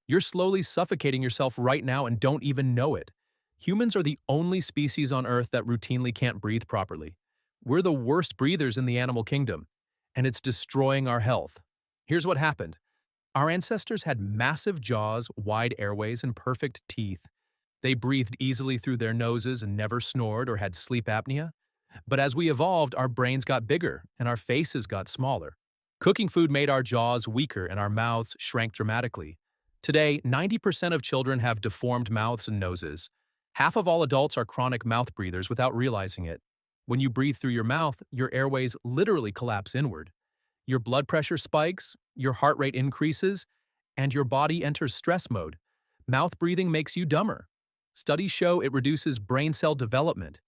You're slowly suffocating yourself right now and don't even know it. Humans are the only species on Earth that routinely can't breathe properly. We're the worst breathers in the animal kingdom, and it's destroying our health. Here's what happened. Our ancestors had massive jaws, wide airways, and perfect teeth. They breathed easily through their noses and never snored or had sleep apnea. But as we evolved, our brains got bigger and our faces got smaller. Cooking food made our jaws weaker and our mouths shrank dramatically. Today, 90% of children have deformed mouths and noses. Half of all adults are chronic mouth breathers without realizing it. When you breathe through your mouth, your airways literally collapse inward. Your blood pressure spikes, your heart rate increases, and your body enters stress mode. Mouth breathing makes you dumber. Studies show it reduces brain cell development.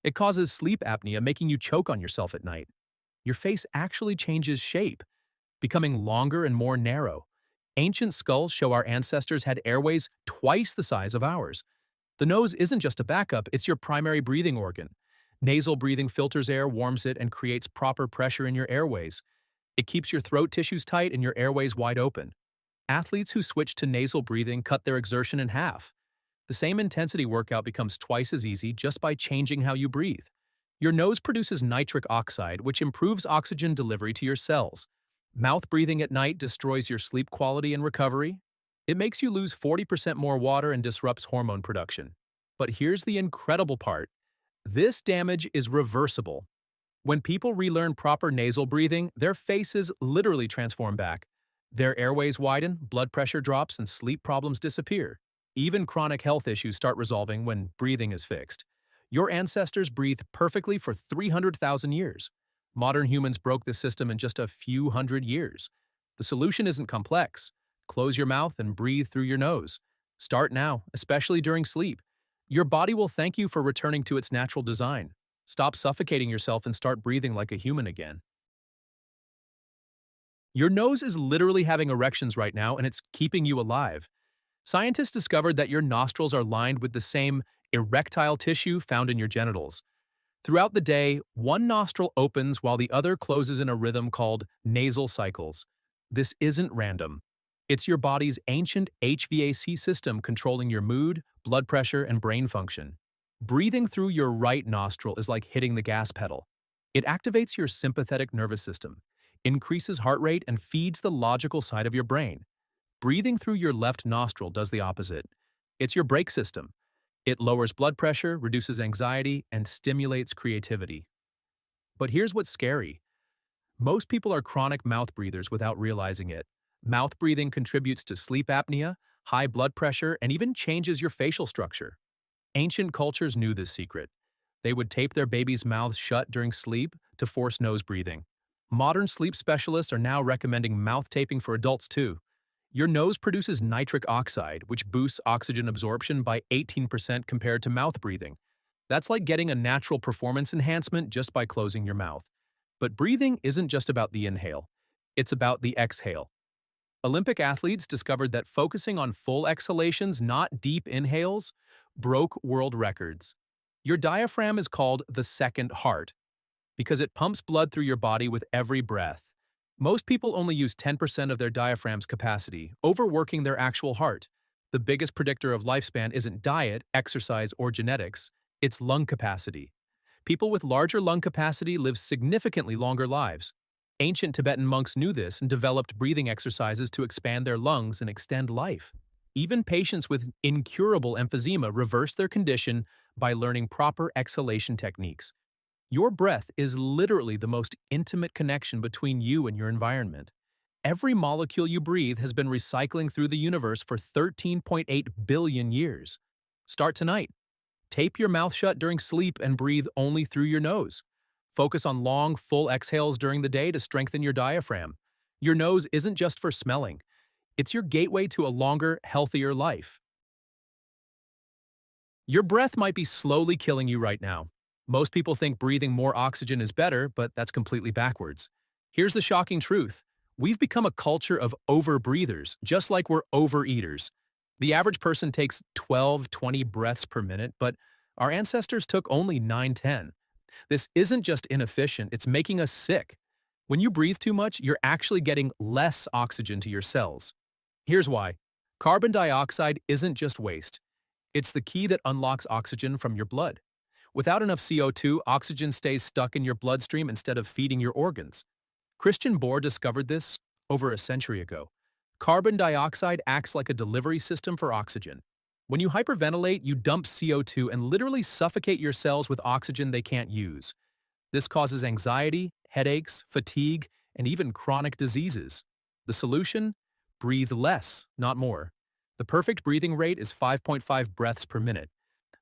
It causes sleep apnea, making you choke on yourself at night. Your face actually changes shape, becoming longer and more narrow. Ancient skulls show our ancestors had airways twice the size of ours. The nose isn't just a backup, it's your primary breathing organ. Nasal breathing filters air, warms it, and creates proper pressure in your airways. It keeps your throat tissues tight and your airways wide open. Athletes who switch to nasal breathing cut their exertion in half. The same intensity workout becomes twice as easy just by changing how you breathe. Your nose produces nitric oxide, which improves oxygen delivery to your cells. Mouth breathing at night destroys your sleep quality and recovery. It makes you lose 40% more water and disrupts hormone production. But here's the incredible part. This damage is reversible. When people relearn proper nasal breathing, their faces literally transform back. Their airways widen, blood pressure drops, and sleep problems disappear. Even chronic health issues start resolving when breathing is fixed. Your ancestors breathed perfectly for 300,000 years. Modern humans broke this system in just a few hundred years. The solution isn't complex. Close your mouth and breathe through your nose. Start now, especially during sleep. Your body will thank you for returning to its natural design. Stop suffocating yourself and start breathing like a human again. Your nose is literally having erections right now, and it's keeping you alive. Scientists discovered that your nostrils are lined with the same erectile tissue found in your genitals. Throughout the day, one nostril opens while the other closes in a rhythm called nasal cycles. This isn't random. It's your body's ancient HVAC system controlling your mood, blood pressure, and brain function. Breathing through your right nostril is like hitting the gas pedal. It activates your sympathetic nervous system, increases heart rate, and feeds the logical side of your brain. Breathing through your left nostril does the opposite. It's your brake system. It lowers blood pressure, reduces anxiety, and stimulates creativity. But here's what's scary. Most people are chronic mouth breathers without realizing it. Mouth breathing contributes to sleep apnea, high blood pressure, and even changes your facial structure. Ancient cultures knew this secret. They would tape their babies' mouths shut during sleep to force nose breathing. Modern sleep specialists are now recommending mouth taping for adults too. Your nose produces nitric oxide, which boosts oxygen absorption by 18% compared to mouth breathing. That's like getting a natural performance enhancement just by closing your mouth. But breathing isn't just about the inhale. It's about the exhale. Olympic athletes discovered that focusing on full exhalations, not deep inhales, broke world records. Your diaphragm is called the second heart because it pumps blood through your body with every breath. Most people only use 10% of their diaphragm's capacity, overworking their actual heart. The biggest predictor of lifespan isn't diet, exercise, or genetics, it's lung capacity. People with larger lung capacity live significantly longer lives. Ancient Tibetan monks knew this and developed breathing exercises to expand their lungs and extend life. Even patients with incurable emphysema reverse their condition by learning proper exhalation techniques. Your breath is literally the most intimate connection between you and your environment. Every molecule you breathe has been recycling through the universe for 13.8 billion years. Start tonight. Tape your mouth shut during sleep and breathe only through your nose. Focus on long, full exhales during the day to strengthen your diaphragm. Your nose isn't just for smelling. It's your gateway to a longer, healthier life. Your breath might be slowly killing you right now. Most people think breathing more oxygen is better, but that's completely backwards. Here's the shocking truth. We've become a culture of over-breathers, just like we're overeaters. The average person takes 12-20 breaths per minute, but our ancestors took only 9-10. This isn't just inefficient, it's making us sick. When you breathe too much, you're actually getting less oxygen to your cells. Here's why. Carbon dioxide isn't just waste. It's the key that unlocks oxygen from your blood. Without enough CO2, oxygen stays stuck in your bloodstream instead of feeding your organs. Christian Bohr discovered this over a century ago. Carbon dioxide acts like a delivery system for oxygen. When you hyperventilate, you dump CO2 and literally suffocate your cells with oxygen they can't use. This causes anxiety, headaches, fatigue, and even chronic diseases. The solution? Breathe less, not more. The perfect breathing rate is 5.5 breaths per minute.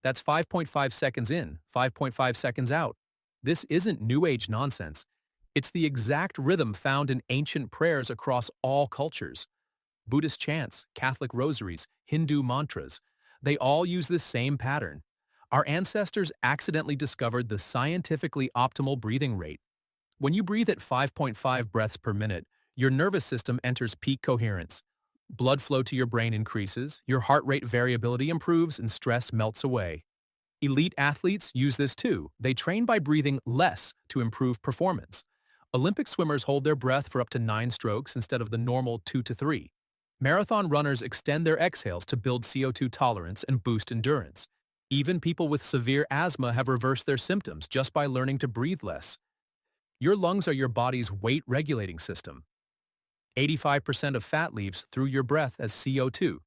That's 5.5 seconds in, 5.5 seconds out. This isn't New Age nonsense. It's the exact rhythm found in ancient prayers across all cultures. Buddhist chants, Catholic rosaries, Hindu mantras. They all use this same pattern. Our ancestors accidentally discovered the scientifically optimal breathing rate. When you breathe at 5.5 breaths per minute, your nervous system enters peak coherence. Blood flow to your brain increases, your heart rate variability improves, and stress melts away. Elite athletes use this too. They train by breathing less to improve performance. Olympic swimmers hold their breath for up to 9 strokes instead of the normal 2 to 3. Marathon runners extend their exhales to build CO2 tolerance and boost endurance. Even people with severe asthma have reversed their symptoms just by learning to breathe less. Your lungs are your body's weight-regulating system. 85% of fat leaves through your breath as CO2.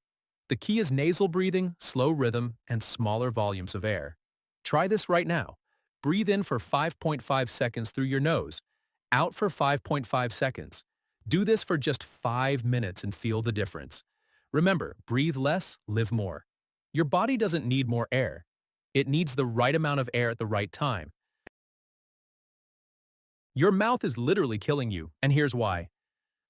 The key is nasal breathing, slow rhythm, and smaller volumes of air. Try this right now. Breathe in for 5.5 seconds through your nose, out for 5.5 seconds. Do this for just 5 minutes and feel the difference. Remember, breathe less, live more. Your body doesn't need more air. It needs the right amount of air at the right time. Your mouth is literally killing you, and here's why.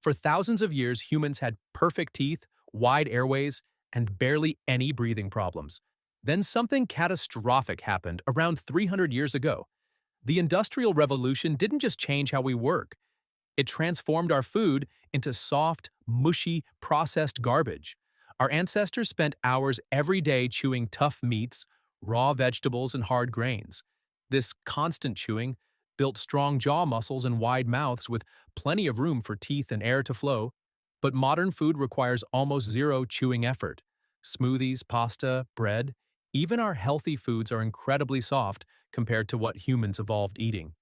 For thousands of years, humans had perfect teeth, wide airways, and barely any breathing problems. Then something catastrophic happened around 300 years ago. The Industrial Revolution didn't just change how we work. It transformed our food into soft, mushy, processed garbage. Our ancestors spent hours every day chewing tough meats, raw vegetables, and hard grains. This constant chewing built strong jaw muscles and wide mouths with plenty of room for teeth and air to flow. But modern food requires almost zero chewing effort. Smoothies, pasta, bread, even our healthy foods are incredibly soft compared to what humans evolved eating.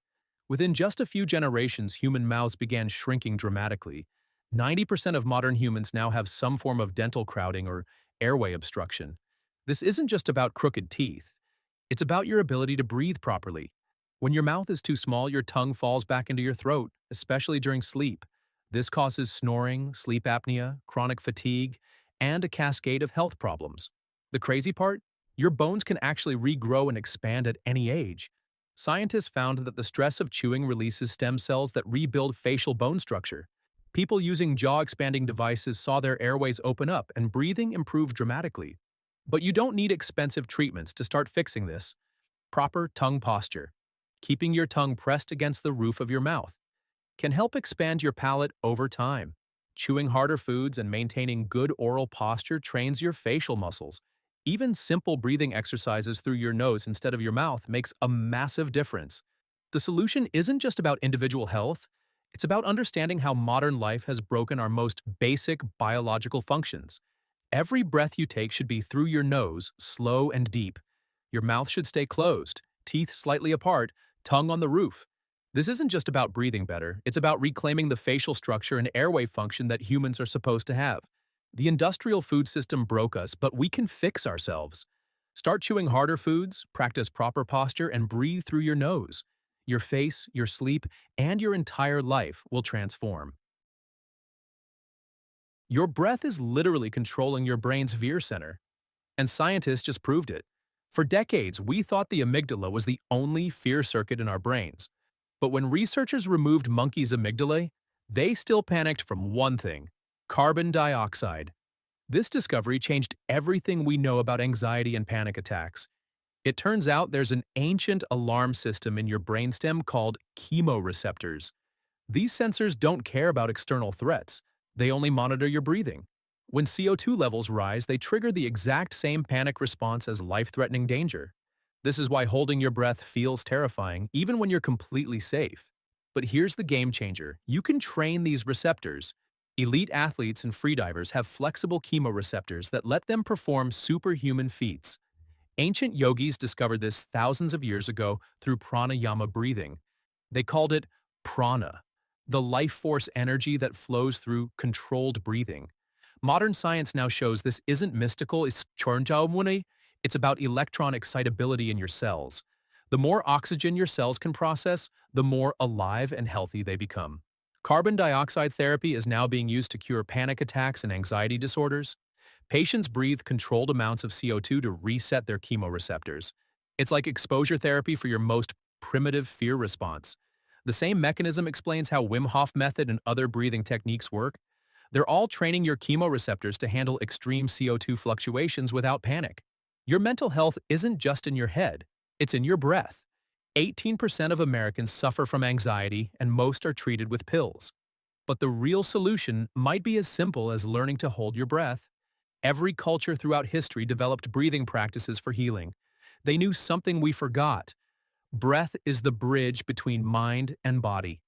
Within just a few generations, human mouths began shrinking dramatically. 90% of modern humans now have some form of dental crowding or airway obstruction. This isn't just about crooked teeth. It's about your ability to breathe properly. When your mouth is too small, your tongue falls back into your throat, especially during sleep. This causes snoring, sleep apnea, chronic fatigue, and a cascade of health problems. The crazy part? Your bones can actually regrow and expand at any age. Scientists found that the stress of chewing releases stem cells that rebuild facial bone structure. People using jaw-expanding devices saw their airways open up and breathing improve dramatically. But you don't need expensive treatments to start fixing this. Proper tongue posture, keeping your tongue pressed against the roof of your mouth, can help expand your palate over time. Chewing harder foods and maintaining good oral posture trains your facial muscles. Even simple breathing exercises through your nose instead of your mouth makes a massive difference. The solution isn't just about individual health, it's about understanding how modern life has broken our most basic biological functions. Every breath you take should be through your nose, slow and deep. Your mouth should stay closed, teeth slightly apart, tongue on the roof. This isn't just about breathing better, it's about reclaiming the facial structure and airway function that humans are supposed to have. The industrial food system broke us, but we can fix ourselves. Start chewing harder foods, practice proper posture, and breathe through your nose. Your face, your sleep, and your entire life will transform. Your breath is literally controlling your brain's Veer center, and scientists just proved it. For decades, we thought the amygdala was the only fear circuit in our brains. But when researchers removed monkeys' amygdalae, they still panicked from one thing: carbon dioxide. This discovery changed everything we know about anxiety and panic attacks. It turns out there's an ancient alarm system in your brainstem called chemoreceptors. These sensors don't care about external threats. They only monitor your breathing. When CO2 levels rise, they trigger the exact same panic response as life-threatening danger. This is why holding your breath feels terrifying, even when you're completely safe. But here's the game changer. You can train these receptors. Elite athletes and freedivers have flexible chemoreceptors that let them perform superhuman feats. Ancient yogis discovered this thousands of years ago through pranayama breathing. They called it prana, the life force energy that flows through controlled breathing. Modern science now shows this isn't mystical, it's about electron excitability in your cells. The more oxygen your cells can process, the more alive and healthy they become. Carbon dioxide therapy is now being used to cure panic attacks and anxiety disorders. Patients breathe controlled amounts of CO2 to reset their chemoreceptors. It's like exposure therapy for your most primitive fear response. The same mechanism explains how Wim Hof method and other breathing techniques work. They're all training your chemoreceptors to handle extreme CO2 fluctuations without panic. Your mental health isn't just in your head, it's in your breath. 18% of Americans suffer from anxiety and most are treated with pills. But the real solution might be as simple as learning to hold your breath. Every culture throughout history developed breathing practices for healing. They knew something we forgot. Breath is the bridge between mind and body.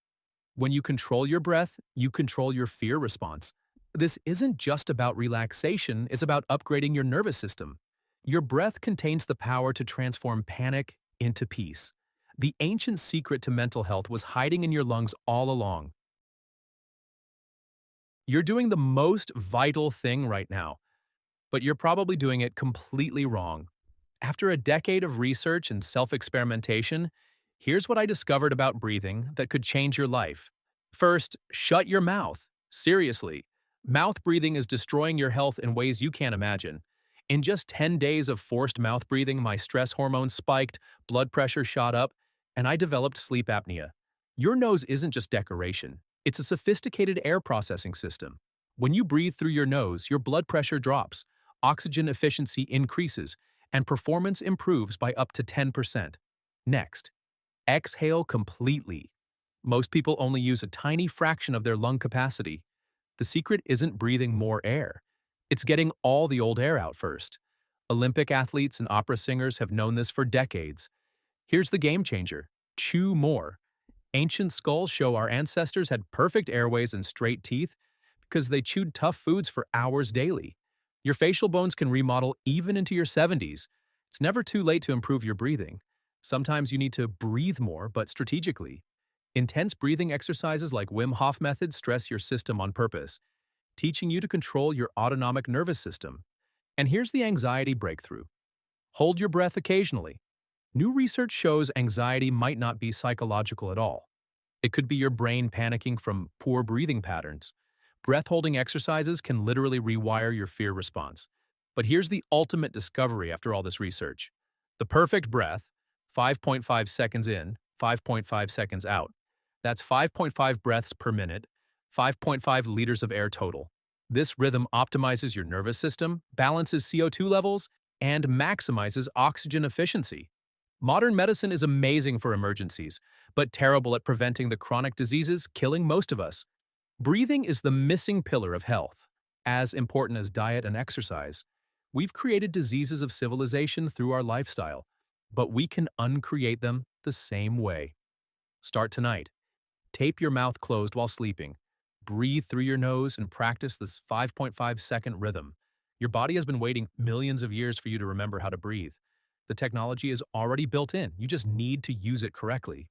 When you control your breath, you control your fear response. This isn't just about relaxation, it's about upgrading your nervous system. Your breath contains the power to transform panic into peace. The ancient secret to mental health was hiding in your lungs all along. You're doing the most vital thing right now, but you're probably doing it completely wrong. After a decade of research and self-experimentation, here's what I discovered about breathing that could change your life. First, shut your mouth. Seriously. Mouth breathing is destroying your health in ways you can't imagine. In just 10 days of forced mouth breathing, my stress hormones spiked, blood pressure shot up, and I developed sleep apnea. Your nose isn't just decoration. It's a sophisticated air processing system. When you breathe through your nose, your blood pressure drops, oxygen efficiency increases, and performance improves by up to 10%. Next, exhale completely. Most people only use a tiny fraction of their lung capacity. The secret isn't breathing more air. It's getting all the old air out first. Olympic athletes and opera singers have known this for decades. Here's the game changer. Chew more. Ancient skulls show our ancestors had perfect airways and straight teeth because they chewed tough foods for hours daily. Your facial bones can remodel even into your 70s. It's never too late to improve your breathing. Sometimes you need to breathe more, but strategically. Intense breathing exercises like Wim Hof method stress your system on purpose, teaching you to control your autonomic nervous system. And here's the anxiety breakthrough. Hold your breath occasionally. New research shows anxiety might not be psychological at all. It could be your brain panicking from poor breathing patterns. Breath-holding exercises can literally rewire your fear response. But here's the ultimate discovery after all this research. The perfect breath, 5.5 seconds in, 5.5 seconds out. That's 5.5 breaths per minute, 5.5 liters of air total. This rhythm optimizes your nervous system, balances CO2 levels, and maximizes oxygen efficiency. Modern medicine is amazing for emergencies, but terrible at preventing the chronic diseases killing most of us. Breathing is the missing pillar of health. As important as diet and exercise, we've created diseases of civilization through our lifestyle, but we can uncreate them the same way. Start tonight. Tape your mouth closed while sleeping. Breathe through your nose and practice this 5.5-second rhythm. Your body has been waiting millions of years for you to remember how to breathe. The technology is already built in. You just need to use it correctly.